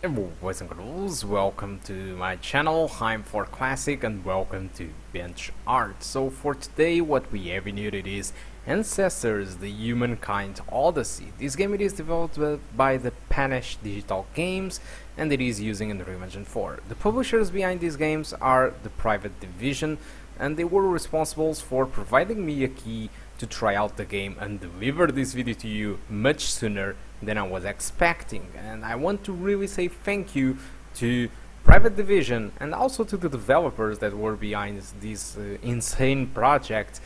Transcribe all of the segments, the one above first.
Hello boys and girls, welcome to my channel. I'm for Classic and welcome to BenchART. So for today what we have in here it is Ancestors, the Humankind Odyssey. This game it is developed by the Panish Digital Games and it is using Unreal Engine 4. The publishers behind these games are the Private Division and they were responsible for providing me a key to try out the game and deliver this video to you much sooner than I was expecting, and I want to really say thank you to Private Division and also to the developers that were behind this insane project.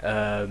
I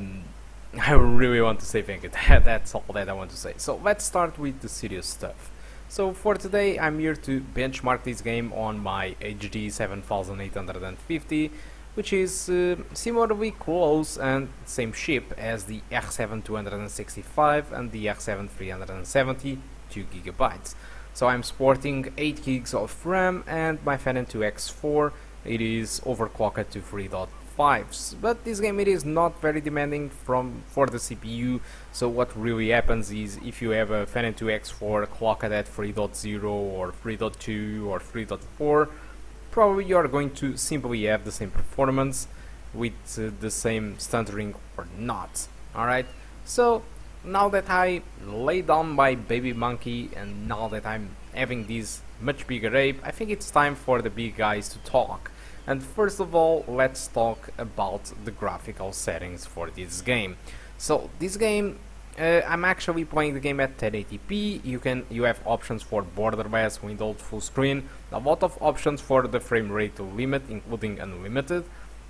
really want to say thank you. That's all that I want to say. So let's start with the serious stuff. So for today I'm here to benchmark this game on my HD 7850, which is similarly close and same chip as the R7 265 and the R7 370 2GB. So I'm sporting 8 gigs of RAM and my Phenom II X4 it is overclocked to 3.5s, but this game it is not very demanding for the CPU. So what really happens is if you have a Phenom II X4 clocked at 3.0 or 3.2 or 3.4, probably you are going to simply have the same performance with the same stuttering or not. Alright, so now that I lay down my baby monkey and now that I'm having this much bigger ape, I think it's time for the big guys to talk. And first of all, let's talk about the graphical settings for this game. So this game, I'm actually playing the game at 1080p. You have options for borderless, windowed, full screen, a lot of options for the frame rate limit, including unlimited,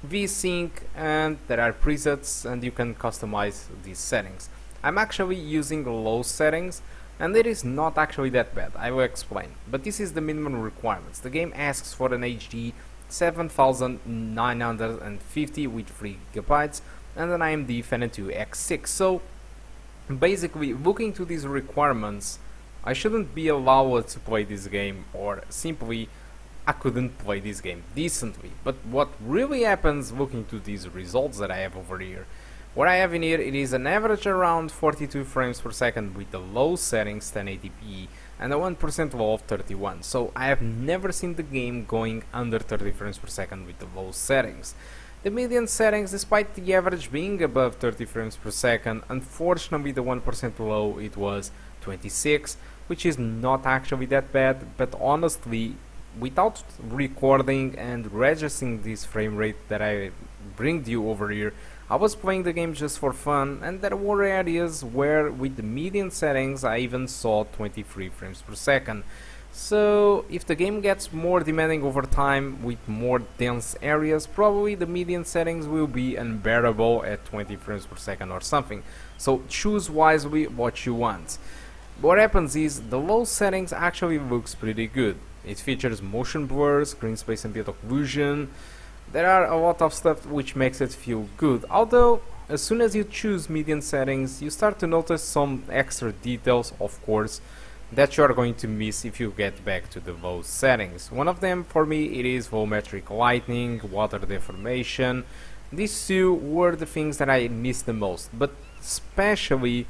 VSync, and there are presets, and you can customize these settings. I'm actually using low settings, and it is not actually that bad. I will explain. But this is the minimum requirements. The game asks for an HD 7950 with 3GB and an AMD Phenom II X6. So basically, looking to these requirements, I shouldn't be allowed to play this game, or simply I couldn't play this game decently. But what really happens looking to these results that I have over here, what I have in here, it is an average around 42 frames per second with the low settings 1080p and a 1% low of 31. So I have never seen the game going under 30 frames per second with the low settings. The median settings, despite the average being above 30 frames per second, unfortunately the 1% low it was 26, which is not actually that bad, but honestly, without recording and registering this frame rate that I bring to you over here, I was playing the game just for fun, and there were areas where with the median settings I even saw 23 frames per second. So if the game gets more demanding over time with more dense areas, probably the median settings will be unbearable at 20 frames per second or something. So choose wisely what you want. What happens is the low settings actually looks pretty good. It features motion blur, screen space ambient occlusion. There are a lot of stuff which makes it feel good, although as soon as you choose median settings you start to notice some extra details, of course, that you are going to miss if you get back to the low settings. One of them for me it is volumetric lighting, water deformation. These two were the things that I missed the most, but especially,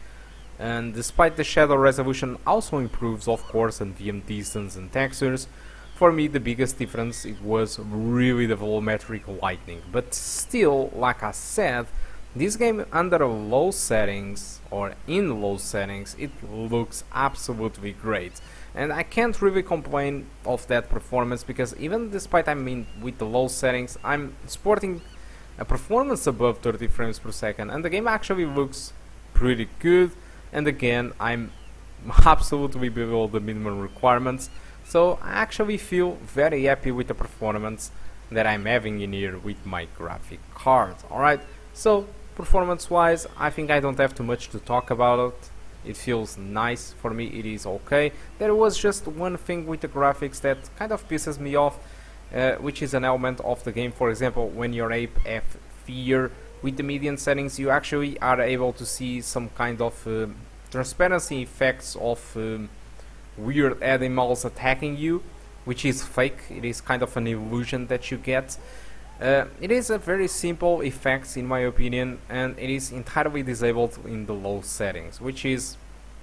and despite the shadow resolution also improves of course, and VM distance and textures, for me the biggest difference it was really the volumetric lighting. But still, like I said, this game under low settings or in low settings it looks absolutely great, and I can't really complain of that performance because even despite with the low settings I'm sporting a performance above 30 frames per second and the game actually looks pretty good. And again, I'm absolutely below the minimum requirements, so I actually feel very happy with the performance that I'm having in here with my graphic card. Alright, so performance wise I think I don't have too much to talk about it. It feels nice for me, it is okay. There was just one thing with the graphics that kind of pisses me off, which is an element of the game. For example, when your ape have fear, with the median settings you actually are able to see some kind of transparency effects of weird animals attacking you, which is fake. It is kind of an illusion that you get. It is a very simple effect in my opinion, and it is entirely disabled in the low settings, which is,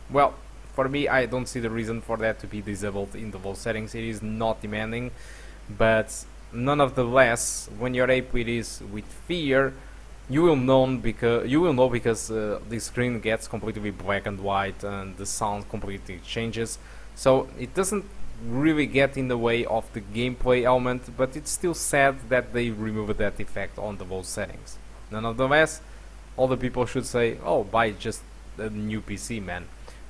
well, For me, I don't see the reason for that to be disabled in the voice settings. It is not demanding, but nonetheless, when your ape is with fear, you will know because the screen gets completely black and white and the sound completely changes. So it doesn't really get in the way of the gameplay element, but it's still sad that they removed that effect on the voice settings. Nonetheless, all the people should say, oh, buy just a new PC, man.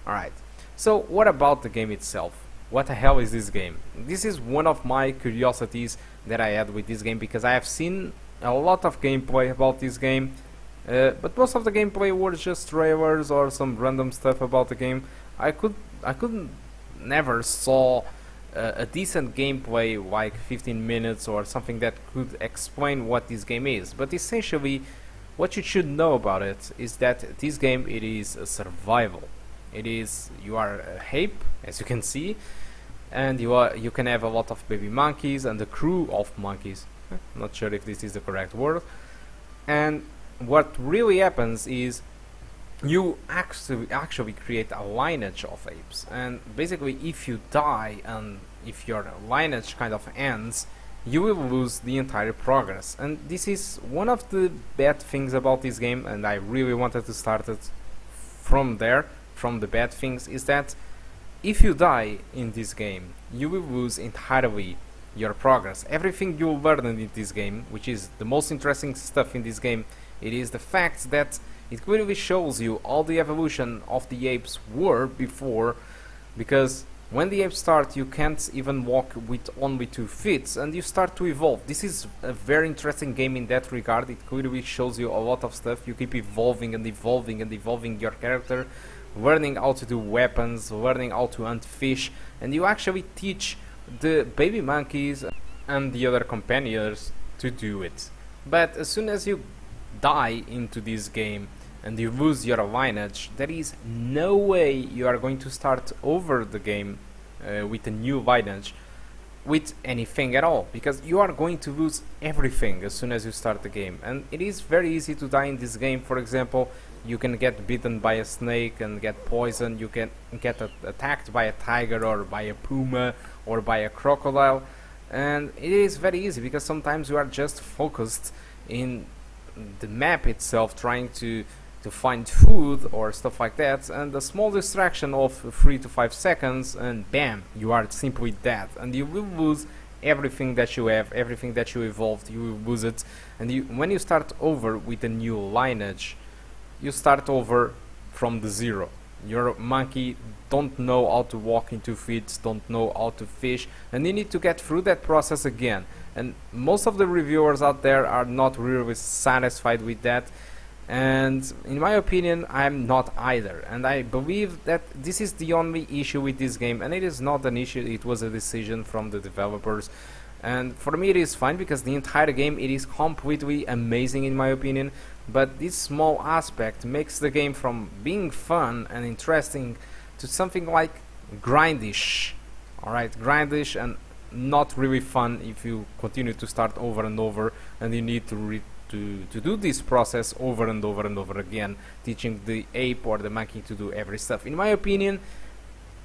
Alright, so what about the game itself? What the hell is this game? This is one of my curiosities that I had with this game, because I have seen a lot of gameplay about this game, but most of the gameplay were just trailers or some random stuff about the game. I couldn't never saw a decent gameplay like 15 minutes or something that could explain what this game is. But essentially, what you should know about it is that this game, it is a survival. You are a ape, as you can see, and you can have a lot of baby monkeys and a crew of monkeys. Not sure if this is the correct word. And what really happens is you actually create a lineage of apes, and basically if you die and if your lineage kind of ends, you will lose the entire progress. And this is one of the bad things about this game, and I really wanted to start it from there, from the bad things, is that if you die in this game, you will lose entirely your progress. Everything you learned in this game, which is the most interesting stuff in this game, it is the fact that it clearly shows you all the evolution of the apes were before, because when the apes start, you can't even walk with only 2 feet, and you start to evolve. This is a very interesting game in that regard. It clearly shows you a lot of stuff. You keep evolving and evolving and evolving your character, learning how to do weapons, learning how to hunt fish, and you actually teach the baby monkeys and the other companions to do it. But as soon as you die into this game and you lose your lineage, there is no way you are going to start over the game with a new lineage with anything at all, because you are going to lose everything as soon as you start the game. And it is very easy to die in this game. For example, you can get bitten by a snake and get poisoned, you can get attacked by a tiger or by a puma or by a crocodile, and it is very easy because sometimes you are just focused in the map itself trying to find food or stuff like that, and a small distraction of 3 to 5 seconds and bam, you are simply dead, and you will lose everything that you have, everything that you evolved, you will lose it. And when you start over with a new lineage, you start over from the zero. Your monkey don't know how to walk in 2 feet, don't know how to fish, and you need to get through that process again. And most of the reviewers out there are not really satisfied with that, and in my opinion I'm not either. And I believe that this is the only issue with this game, and it is not an issue, it was a decision from the developers. And for me it is fine, because the entire game, it is completely amazing in my opinion, but this small aspect makes the game from being fun and interesting to something like grindish. Alright, grindish and not really fun if you continue to start over and over, and you need to do this process over and over and over again, teaching the ape or the monkey to do every stuff. In my opinion,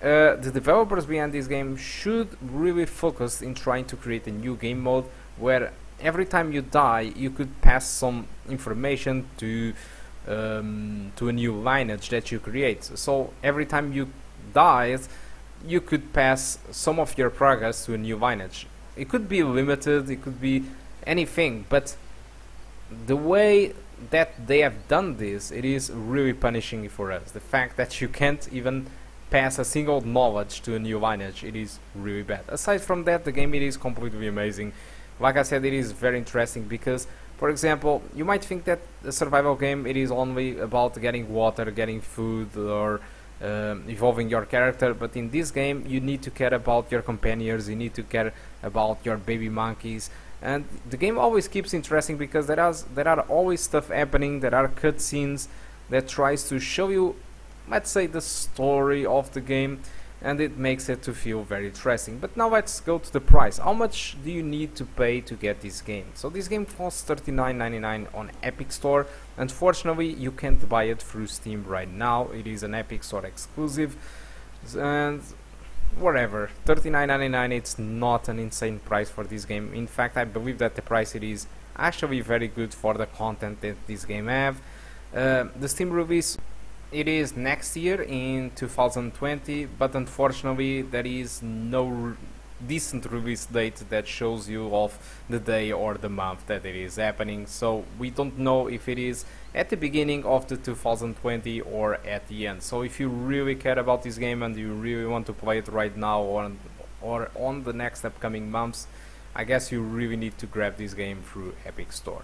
the developers behind this game should really focus in trying to create a new game mode where every time you die you could pass some information to a new lineage that you create. So every time you died, you could pass some of your progress to a new lineage. It could be limited, it could be anything, but the way that they have done this, it is really punishing for us. The fact that you can't even pass a single knowledge to a new lineage, it is really bad. Aside from that, the game, it is completely amazing. Like I said, it is very interesting because, for example, you might think that a survival game, it is only about getting water, getting food, or evolving your character, but in this game you need to care about your companions, you need to care about your baby monkeys, and the game always keeps interesting because there are always stuff happening. There are cutscenes that tries to show you, let's say, the story of the game, and it makes it to feel very interesting. But now let's go to the price. How much do you need to pay to get this game? So this game costs $39.99 on Epic Store. Unfortunately, you can't buy it through Steam right now. It is an Epic Store exclusive. And whatever, $39.99, it's not an insane price for this game. In fact, I believe that the price it is actually very good for the content that this game have. The Steam release, it is next year in 2020, but unfortunately there is no decent release date that shows you of the day or the month that it is happening, so we don't know if it is at the beginning of the 2020 or at the end. So if you really care about this game and you really want to play it right now or on the next upcoming months, I guess you really need to grab this game through Epic Store.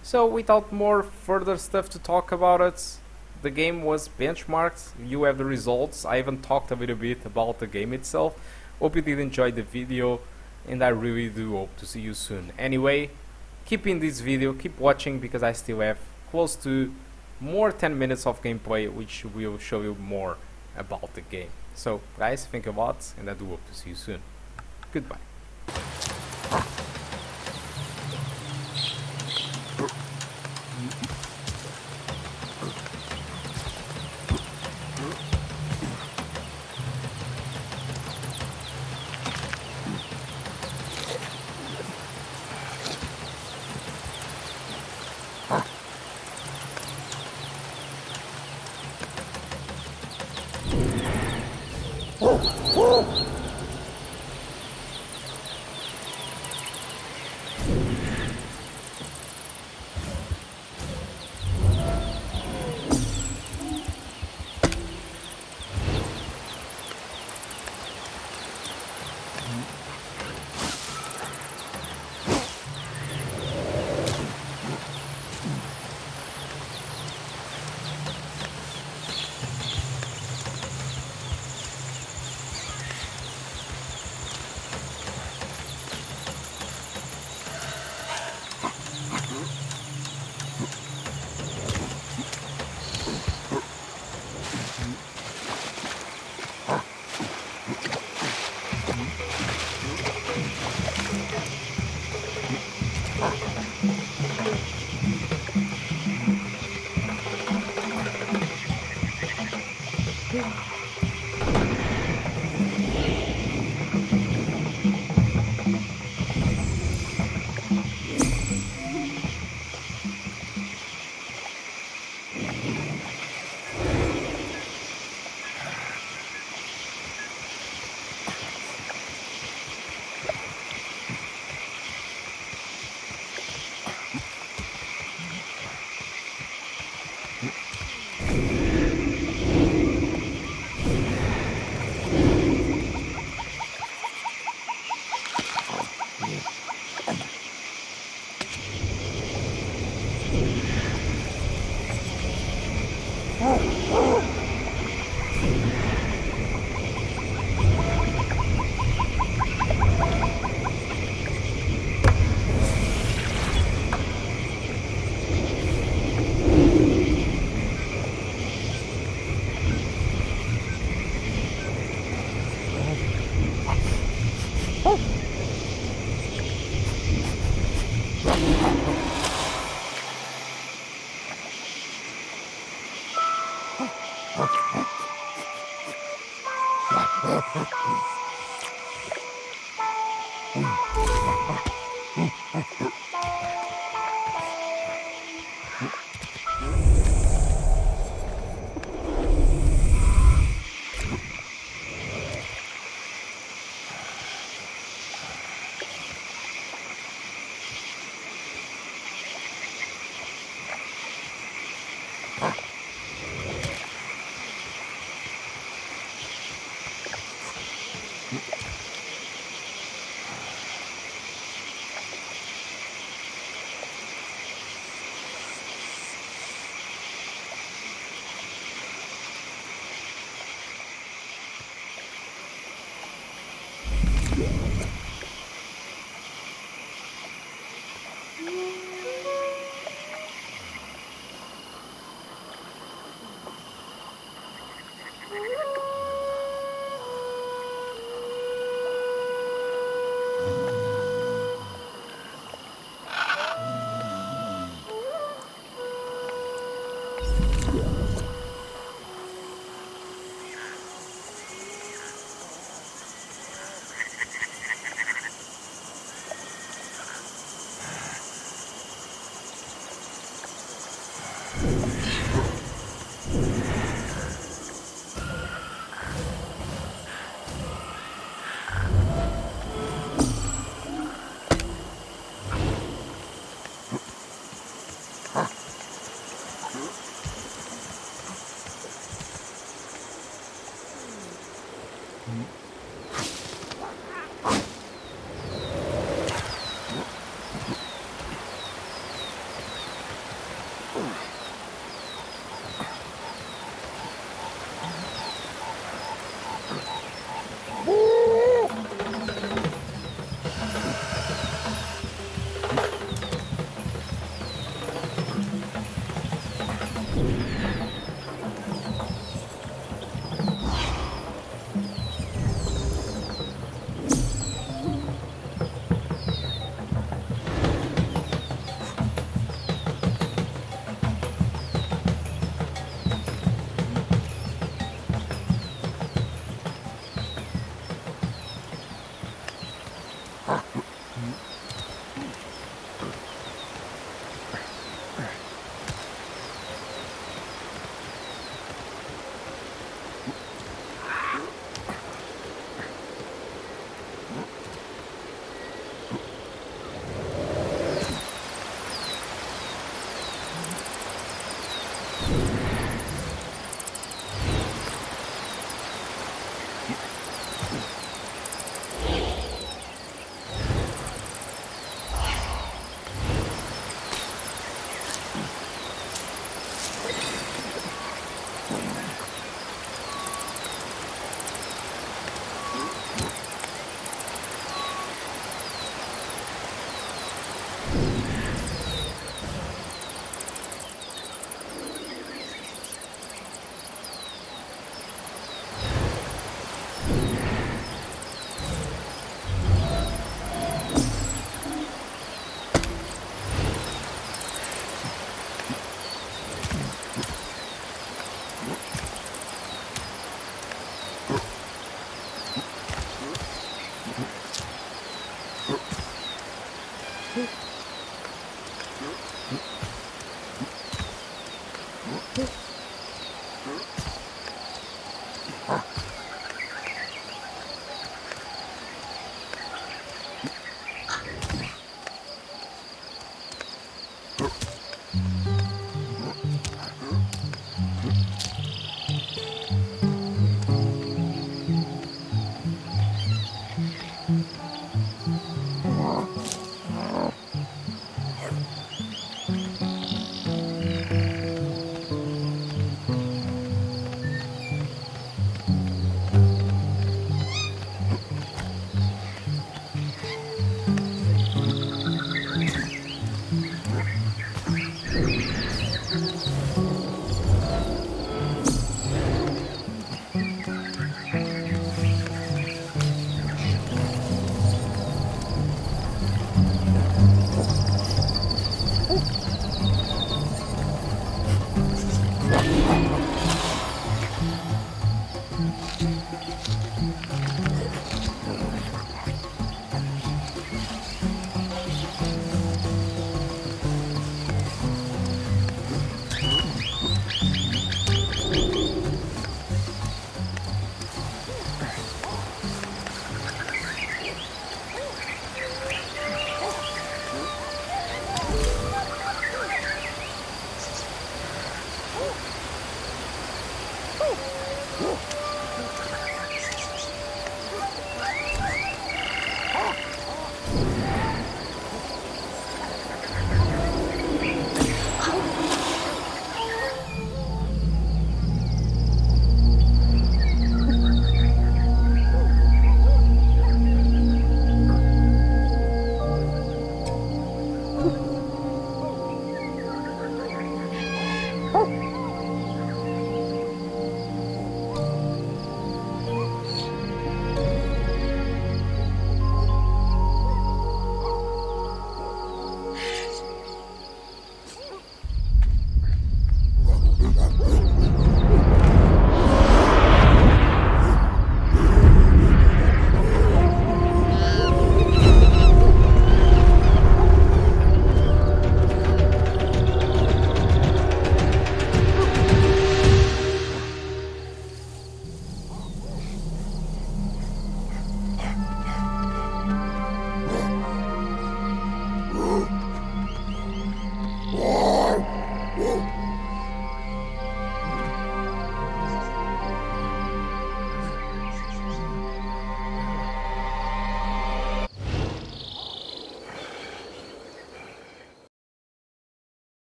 So without more further stuff to talk about it, the game was benchmarked, you have the results. I even talked a little bit about the game itself. Hope you did enjoy the video, and I really do hope to see you soon. Anyway, keep in this video, keep watching, because I still have close to more 10 minutes of gameplay which will show you more about the game. So guys, thank you a lot, and I do hope to see you soon. Goodbye.